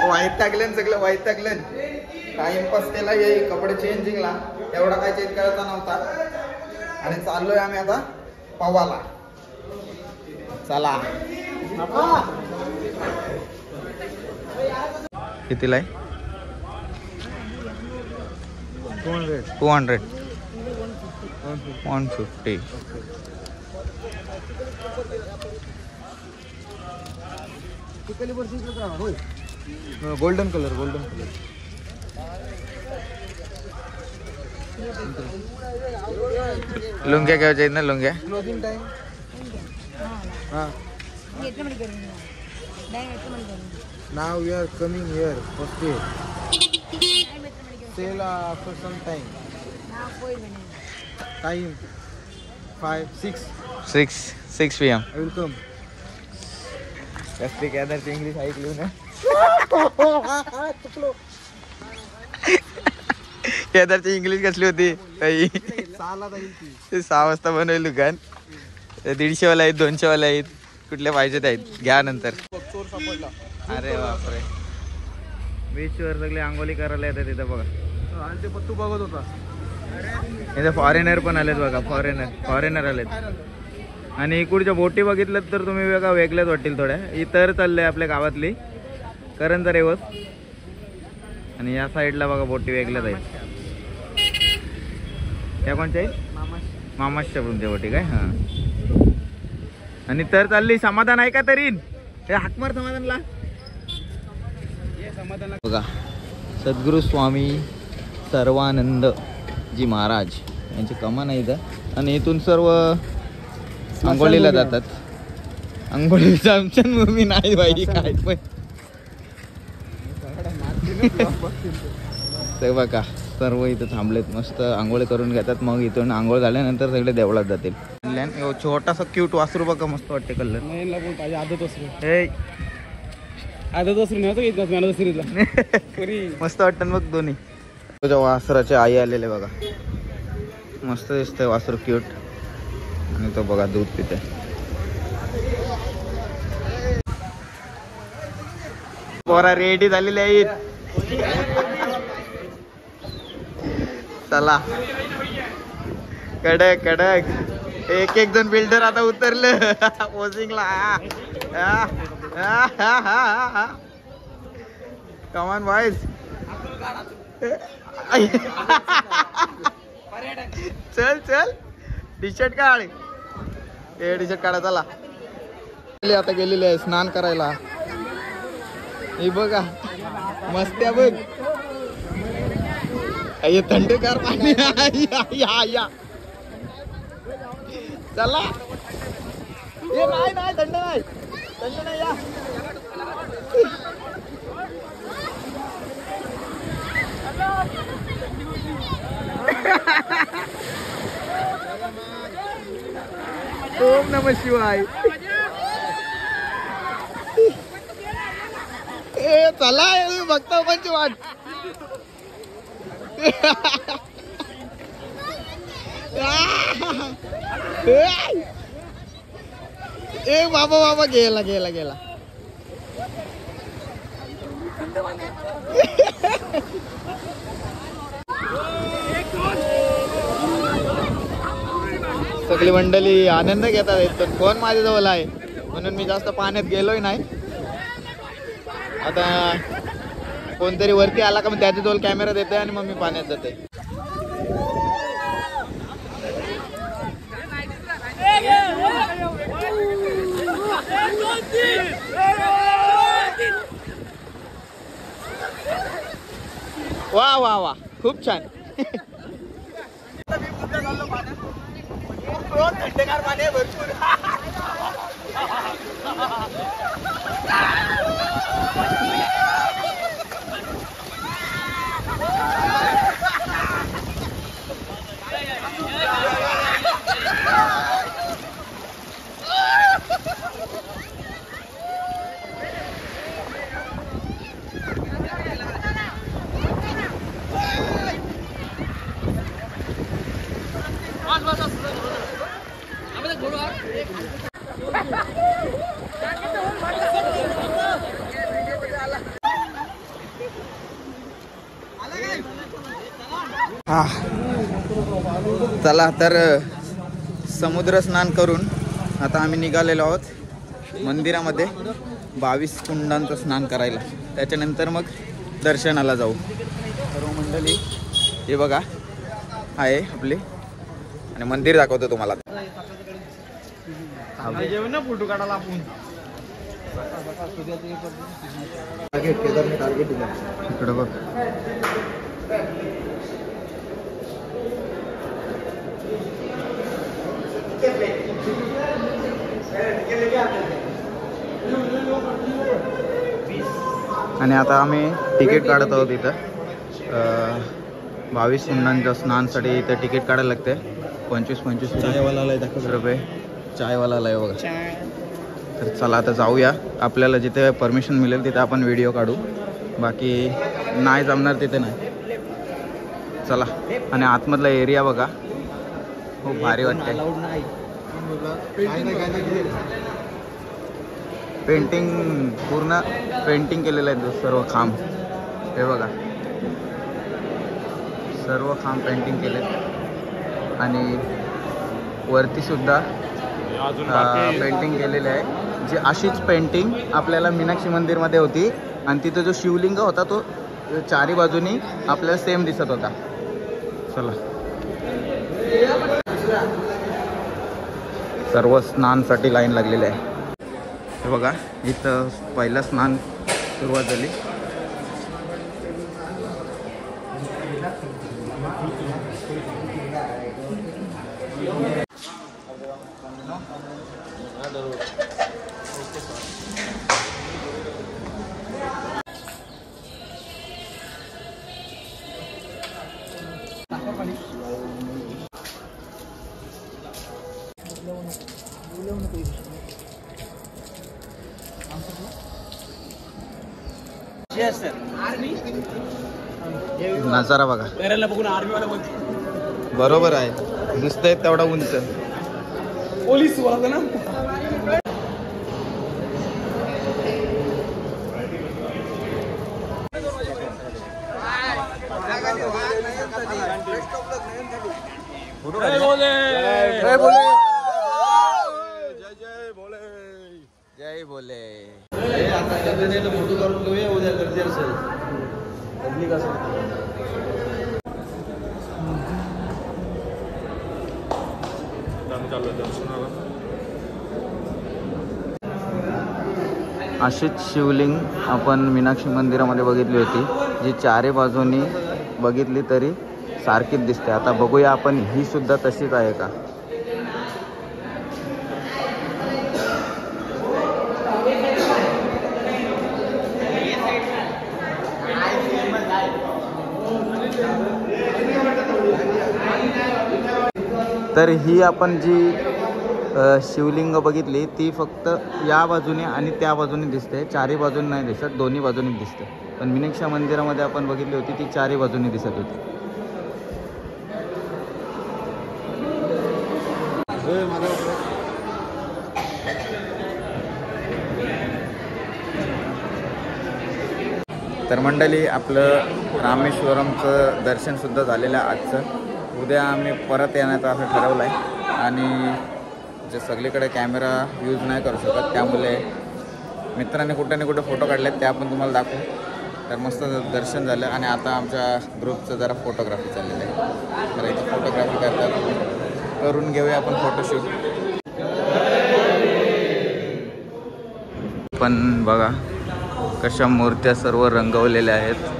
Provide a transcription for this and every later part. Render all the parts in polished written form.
वाईट टाकलं सगळं वाईट टाकलं. टाइमपास केला ये कपडे चेंजिंगला, एवढा काय चेंज करायचा नव्हता. आणि चाललोय आम्ही आता पवाला. चला. कितीला आहे? 200 150. गोल्डन कलर लुंग्या घ्यायच्या आहेत ना? लुंग्या Now we are coming here for sale. Sale after some time. Time 6 PM. I will come. कसली केदारची इंग्लिश ऐकली ना? केदारची इंग्लिश कसली होती? 6 वाजता बनवली दुकान. 150 वाला आहेत, 200 वाला आहेत, कुठल्या पाहिजेत आहेत घ्या नंतर. चोर सापडला. अरे बापरे. बीचवर सगळे आंघोळी करायला येतात तिथं बघा. आणि ते पत्तू बघत होता. इथे फॉरेनर पण आलेत बघा. फॉरेनर आलेत. आणि इकडच्या बोटी बघितलं तर तुम्ही बघा वेगळ्याच वाटतील थोड्या. इतर चाललंय आपल्या गावातली करंजा रेवस. आणि या साईडला बघा बोटी वेगळ्याच आहेत. त्या कोणत्या आहेत? मामाच्या तुमच्या बोटी काय? हा. आणि तर चालली समाधान आहे का तरी? हे हाकमार समाधानला बघा. सद्गुरु स्वामी सर्वानंद जी महाराज यांची कमान आहे इथं. आणि इथून सर्व आंघोळीला जातात. आंघोळीचा आमच्या भूमी नाही बाई काय पण. ते बघा सर्व इथं थांबलेत, मस्त आंघोळ करून घेतात. मग इथून आंघोळ झाल्यानंतर सगळे देवळात जातील. छोटासा क्यूट वासरू बघा, मस्त वाटते कलर. मस्त वाटतं बघ दोन्ही. तुझ्या वासराचे आई आलेले बघा, मस्त दिसतंय वासरू क्यूट. आणि तो बघा दूध पिते. पोरा रेडी झालेले आहेत. चला कडक कडक. एक जण बिल्डर आता उतरलं पोजिंगला. कमान बॉयज. चल टी शर्ट काढ. टी शर्ट काढा. चला आता गेलेले आहे स्नान करायला. हे बघा मस्त आहे बघ. थंडगार पाणी. या चला. हे नाही थंड नाही या. ओम नमः शिवाय. ए चला बघता कोणची वाट. ए बाबा गेला. सगळी मंडळी आनंद घेतात. पण फोन माझ्याजवळ आहे म्हणून मी जास्त पाण्यात गेलोय नाही. आता कोणतरी वरती आला का मग त्याच्याजवळ कॅमेरा देते आणि मग मी पाण्यात जाते. वा खूप छान. थंडगार पाणी भरपूर. हा चला तर समुद्र स्नान करून आता आम्ही निघालेलो आहोत मंदिरामध्ये 22 कुंडांचं स्नान करायला. त्याच्यानंतर मग दर्शनाला जाऊ. सर्व मंडळी हे बघा आहे आपली आणि मंदिर दाखवतो तुम्हाला. फोटो काढायला आपण इकडं बघ. आणि आता आम्ही तिकीट काढत आहोत इथं. 22 कुंडांच्या स्नानसाठी इथं तिकीट काढायला लागते. 25 रुपये चायवाला आहे बघा. तर चला आता जाऊया. आपल्याला जिथे परमिशन मिळेल तिथे आपण व्हिडिओ काढू. बाकी नाही जमणार तिथे नाही. चला. आणि आतमधला एरिया बघा खूप भारी वाटते. पेंटिंग पूर्ण पेंटिंग केलेलं आहे सर्व खांब. हे बघा सर्व खांब पेंटिंग केले. आणि वरती सुद्धा पेंटिंग केलेले आहे. जी अशीच पेंटिंग आपल्याला मीनाक्षी मंदिरमध्ये होती. आणि तिथं जो शिवलिंग होता तो चारी बाजूनी आपल्याला सेम दिसत होता. चला. सर्व स्नानसाठी लाईन लागलेली आहे. हे बघा इथं पहिलं स्नान सुरुवात झाली. नजारा बघा. बरोबर आहे दिसतंय तेवढा उंच. पोलीस ना जय बोले. फोटो काढून घेऊया उद्या गर्दी असेल पब्लिक असेल. अशीच शिवलिंग आपण मीनाक्षी मंदिरामध्ये बघितली होती. जी चारी बाजूनी बघितली तरी सारखीच दिसते. आता बघूया आपण ही सुद्धा तशीच आहे का. तर ही आपण जी शिवलिंग बघितली ती फक्त या बाजूने आणि त्या बाजूने दिसते. चारी बाजूने नाही दिसत, दोन्ही बाजूने दिसते. पण मीनाक्षी मंदिरामध्ये आपण बघितली होती ती चारी बाजूने दिसत होती. तर मंडळी आपलं रामेश्वरमचं दर्शनसुद्धा झालेलं आहे आजचं. उद्या आम्ही परत येण्याचं असं ठरवलं आहे. आणि जे सगळीकडे कॅमेरा यूज नाही करू शकत त्यामुळे मित्रांनी कुठे ना कुठे फोटो काढले ते आपण तुम्हाला दाखवू. तर मस्त दर्शन झालं. आणि आता आमच्या ग्रुपचं जरा फोटोग्राफी चाललेलं आहे. तर इथं फोटोग्राफी करतात करून घेऊया आपण फोटोशूट. पण बघा कशा मूर्त्या सर्व रंगवलेल्या आहेत.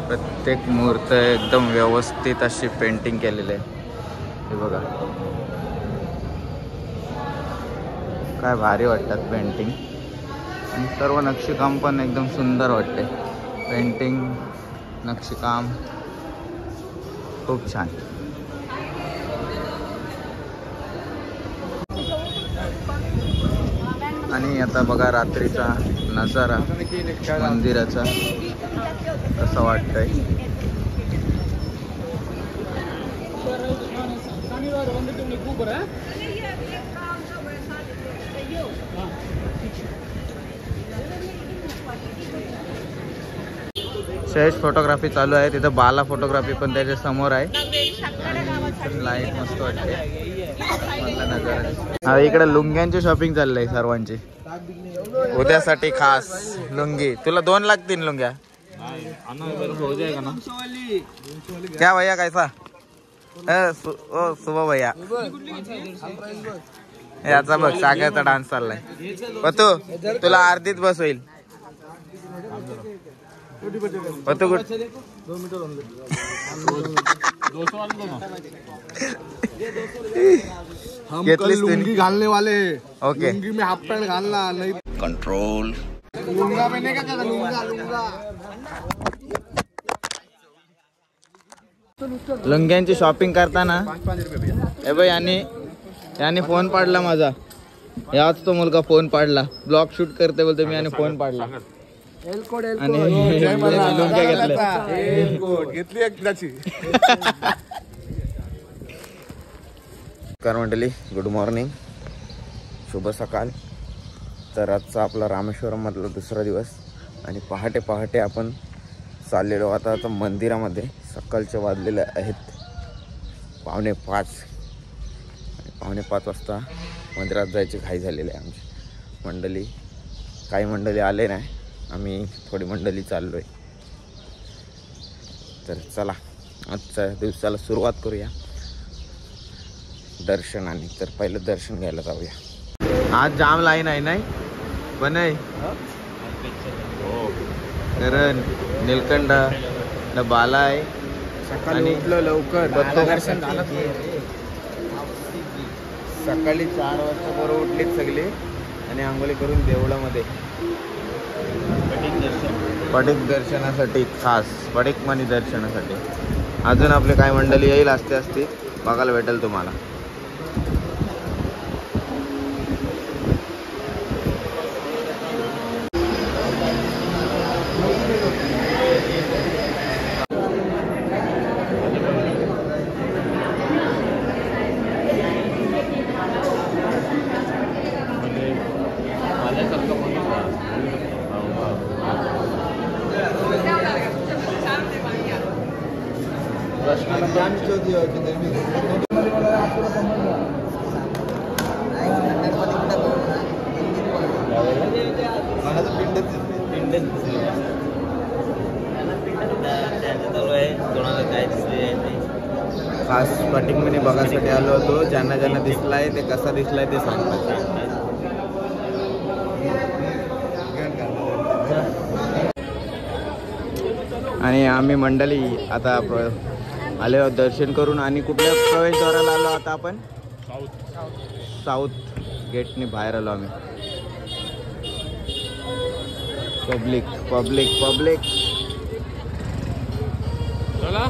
प्रत्येक मूर्त एकदम व्यवस्थित अशी पेंटिंग केलेली आहे. हे बघा काय भारी वाटतात पेंटिंग. आणि सर्व नक्षीकाम पण एकदम सुंदर वाटते. पेंटिंग नक्षीकाम खूप छान. आणि आता बघा रात्रीचा नजारा मंदिराचा कसा वाटतंय. सहज फोटोग्राफी चालू आहे. तिथं बाला फोटोग्राफी पण त्याच्या समोर आहे. लाईट मस्त वाटते. आता इकडे लुंग्यांची शॉपिंग चाललंय सर्वांची. उद्यासाठी खास लुंगी. तुला 2 लागतील लुंग्या. क्या भैया कैसा ओ सुबह भैया. याचा बघ सागरचा डान्स चाललाय. पतू तुला अर्धीत बस होईल. पतू कुठ घेतलीस लुंगी घालने वाले. ओके लुंगी में हाफ पैंट घालना नहीं. कंट्रोल. लुंगा पहने का क्या? लुंगा लुंगा. लुंग्यांची शॉपिंग करताना ए बाई याने फोन पाडला माझा. याच तो मुलगा फोन पाडला. ब्लॉग शूट करते बोलते मी आणि फोन पाडला. आणि लुंग्या घेतल्या. घेतली एकदाची. नमस्कार मंडळी, गुड मॉर्निंग, शुभ सकाळ. तर आजचा आपला रामेश्वरममधला दुसरा दिवस आणि पहाटे पहाटे आपण चाललेलो आता मंदिरामध्ये. सकाळचे वाजलेले आहेत 4:45. 4:45 वाजता मंदिरात जायची घाई झालेली आहे आमची. मंडळी काही मंडळी आले नाही, आम्ही थोडी मंडळी चाललो आहे. तर चला आजच्या दिवसाला सुरुवात करूया दर्शनाने. तर पहिलं दर्शन घ्यायला जाऊया. आज जाम लाईन आहे नाही पण करण नीलकंठ बाला आहे. सकाळी उठलो लवकर. दर्शन झालं. सकाळी 4 वाजता बरोबर उठलीत सगळी आणि आंघोळी करून देवळामध्ये पडीक दर्शनासाठी, खास पडीक मनी दर्शनासाठी. अजून आपले काय मंडळी येईल असते बघायला भेटेल तुम्हाला. खास स्पॉटिंग मध्ये बघायसाठी आलो होतो. ज्यांना ज्यांना दिसलाय ते कसा दिसलाय ते सांगतात. आणि आम्ही मंडळी आता आले दर्शन करून. आणि कुठल्या प्रवेशद्वाराला आलो आता आपण? साऊथ गेटने बाहेर आलो आम्ही. Public public public. चला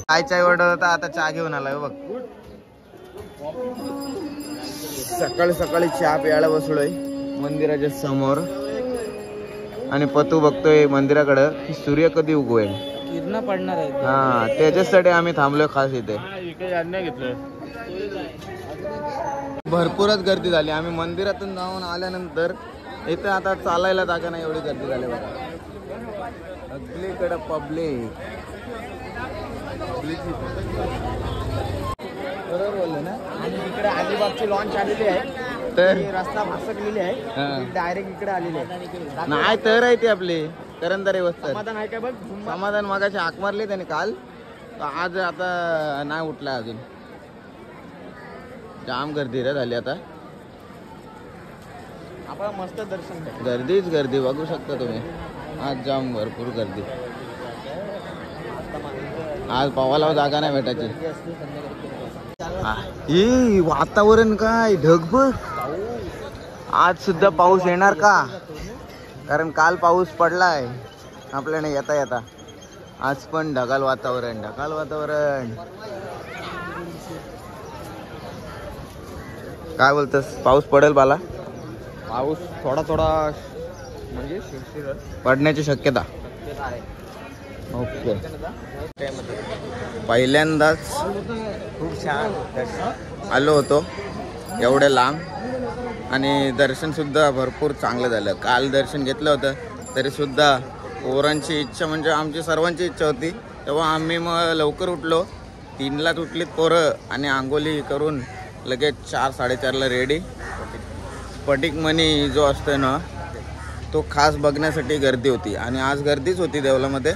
काय चाय ऑर्डर होता, आता चहा घेऊन आलाय बघ. सकाळी सकाळी चहा प्यायला बसलोय मंदिराच्या समोर. आणि पतू बघतोय मंदिराकडं की सूर्य कधी उगवेल. किरण पडणार आहे. हा त्याच्यासाठी आम्ही थांबलोय खास इथे. भरपूरच गर्दी झाली. आम्ही मंदिरातून जाऊन आल्यानंतर इथे आता चालायला जागा नाही, एवढी गर्दी झाली बघा. सगळीकडे पब्लिक. बरोबर बोलले ना. आणि इकडे अलिबागची लॉन्च आलेली आहे. तर रस्ता भासकलेली आहे. डायरेक्ट इकडे आलेली आहे. नाही तर आहे ती आपली करंदरे वस्तर. समाधान आहे का बघ. समाधान मागाशी हाक मारली त्याने काल. आज आता नाही उठला अजून. जाम गर्दी रे झाली आता. आपण मस्त दर्शन घ्या. गर्दीच गर्दी बघू शकता तुम्ही. आज जाम भरपूर गर्दी. आज पावाला जागा नाही भेटायची. हे वातावरण काय ढगबग. आज सुद्धा पाऊस येणार का? कारण काल पाऊस पडलाय आपल्याने येता येता. आज पण ढगाळ वातावरण, ढगाळ वातावरण. काय बोलतस, पाऊस पडेल बाला? पाऊस थोडा थोडा म्हणजे पडण्याची शक्यता आहे. ओके. पहिल्यांदाच खूप छान आलो होतो एवढ्या लांब. आणि दर्शन सुद्धा भरपूर चांगलं झालं. काल दर्शन घेतलं होतं तरी सुद्धा पोरांची इच्छा म्हणजे आमची सर्वांची इच्छा होती. तेव्हा आम्ही मग लवकर उठलो. 3ला उठलीत पोरं आणि आंघोळी करून लगेच 4-4:30ला रेडी. स्फटिक मणी जो असतो ना तो खास बघण्यासाठी गर्दी होती आणि आज गर्दीच होती देवलामध्ये.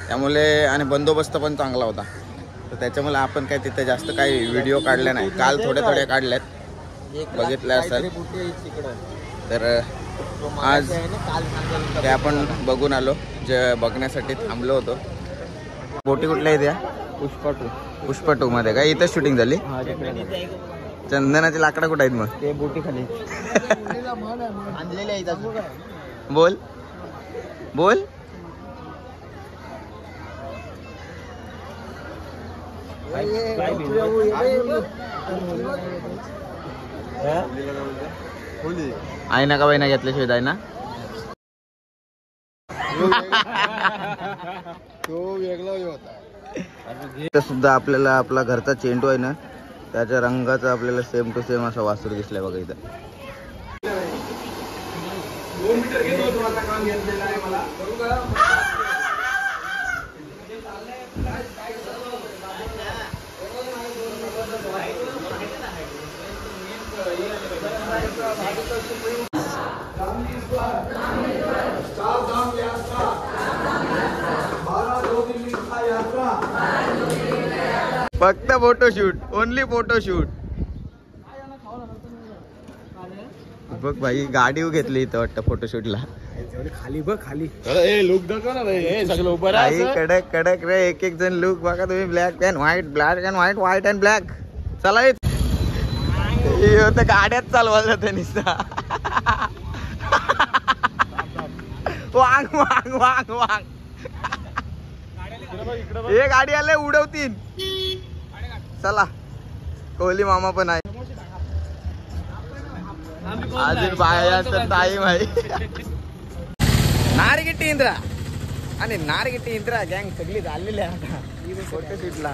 त्यामुळे आणि बंदोबस्त पण चांगला होता. तर त्याच्यामुळे आपण काय तिथे जास्त काही व्हिडिओ काढले नाही. काल थोडे काढलेत, बघितले असेल. तर आज ते आपण बघून आलो, जे बघण्यासाठी थांबलो होतो. बोटी कुठल्या आहेत या? पुष्पा 2 मध्ये काय इथं शूटिंग झाली? चंदनाची लाकडं कुठं आहेत मग? ते बोटी खाली आणलेले आहेत. बोल बोल. आहे ना का बाई ना घेतल्याशिवाय आहे ना. तो वेगळा होता. सुद्धा आपल्याला आपला घरचा चेंडू आहे ना त्याच्या रंगाचा आपल्याला सेम टू सेम असा वासरू दिसलाय बघा इथं. फक्त फोटोशूट, ओनली फोटोशूट. बघ भाई गाडी घेतली इथं वाटतं फोटोशूटला. खाली बघ खाली लुक दाखव ना सगळं उभं कडक कडक रे. एक जण लुक बघा तुम्ही. Black and white, black and white, white and black. चला गाड्यात चालवायला जाते निस्ता. वांग वांग वांग वांग. हे गाडी आले उडवतील. चला कोहली मामा पण आहे. अजून बाया टाईम आहे. नारगिट्टी इंद्रा आणि नारगिट्टी इंद्रा गँग सगळी झालेली आहे आता फोटोशूटला.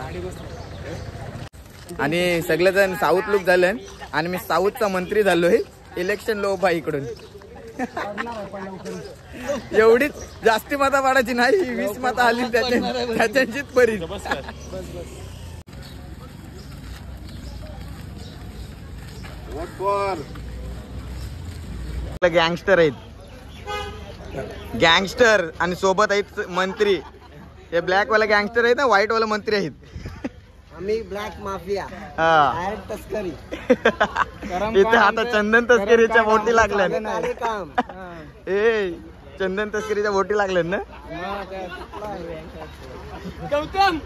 आणि सगळेजण साऊथ लुक झाले आणि मी साऊथचा मंत्री झालोय. इलेक्शन लो उभा इकडून. एवढीच जास्ती मतं पाडायची नाही. 20 मतं आली त्याच्यांचीच परी. गँगस्टर आहेत, गँगस्टर आणि सोबत आहेत मंत्री. हे ब्लॅक वाला गँगस्टर आहेत ना, व्हाईट वाला मंत्री आहेत. आम्ही ब्लॅक माफिया तस्करी. इथे आता चंदन तस्करीच्या बोटी लागल्या. ए चंदन तस्करीच्या बोटी लागल्या ना. गौतम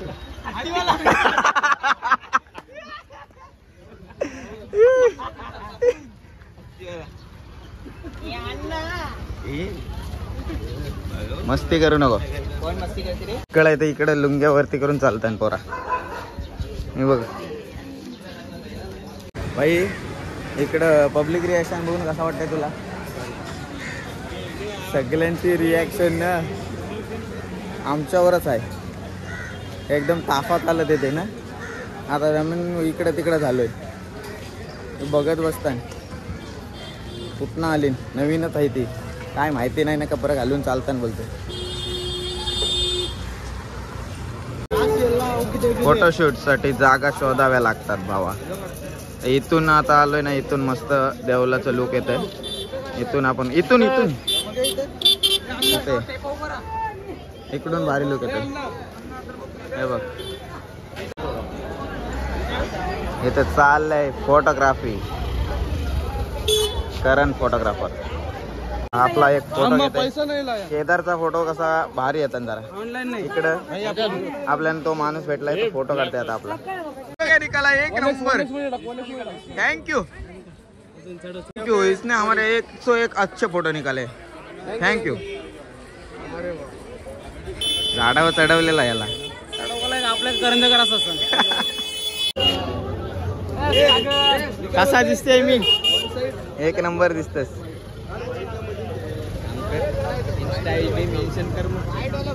मस्ती करू नको. कोण मस्ती करते रे? इकडे येते इकडे लुंग्या वरती करून चालतात पोरा. मी बघ भाई इकडं पब्लिक रिॲक्शन बघून कसं वाटतंय तुला? सगळ्यांची रिॲक्शन ना आमच्यावरच आहे. एकदम ताफात आलं ते ना. आता रमण इकडं तिकडं झालोय. बघत बसताय कुठनं आली नवीनच आहे ती. काय माहिती नाही ना कपडे घालून चालताना बोलते. फोटोशूट साठी जागा शोधाव्या लागतात भावा. इथून आता आलोय ना, इथून मस्त देवलाचं लुक येत आहे. इथून आपण इथून इकडून भारी लुक येत. हे बघ इथं चाललंय फोटोग्राफी. करण फोटोग्राफर आपला एक फोटो केदारचा फोटो कसा भारी येतात जरा. इकडं आपल्याला तो माणूस भेटलाय, तो फोटो काढते आता आपला. निकाला एक नंबर. Thank you thank you. इसने हमारे 101 अच्छे फोटो निकाले. थँक्यू. झाडावर चढवलेला याला आपल्या करंजकर असं. कसा दिसतोय मी? एक नंबर दिसतस.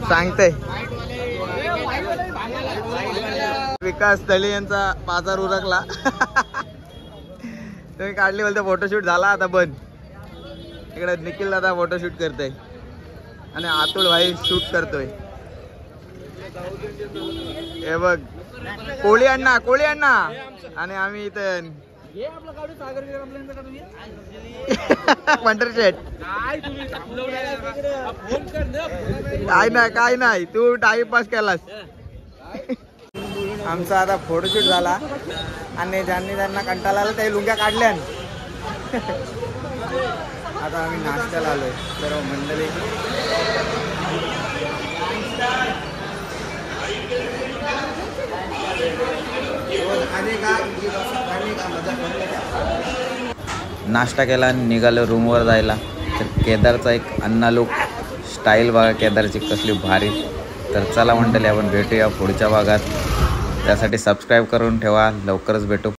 सांगते विकास दले यांचा बाजार उरकला. तुम्ही काढली बोलते फोटोशूट झाला आता बंद. इकडे निखिल दादा फोटोशूट करते. आणि अतुल भाई शूट करतोय. हे बघ कोळी अण्णा आणि आम्ही इथं पंढरशेठ. काय नाही तू टाइमपास केलास. आमचा आता फोटोशूट झाला आणि ज्यांनी त्यांना कंटाळा आला ते लुंग्या काढल्या. आता आम्ही नाश्त्याला आलोय सर्व मंडळी. नाश्ता केला आणि निघालो रूमवर जायला. तर केदारचा एक अन्ना लुक स्टाईल बघा केदारची कसली भारी. तर चला मंडळी आपण भेटूया पुढच्या भागात. त्यासाठी सबस्क्राईब करून ठेवा. लवकरच भेटू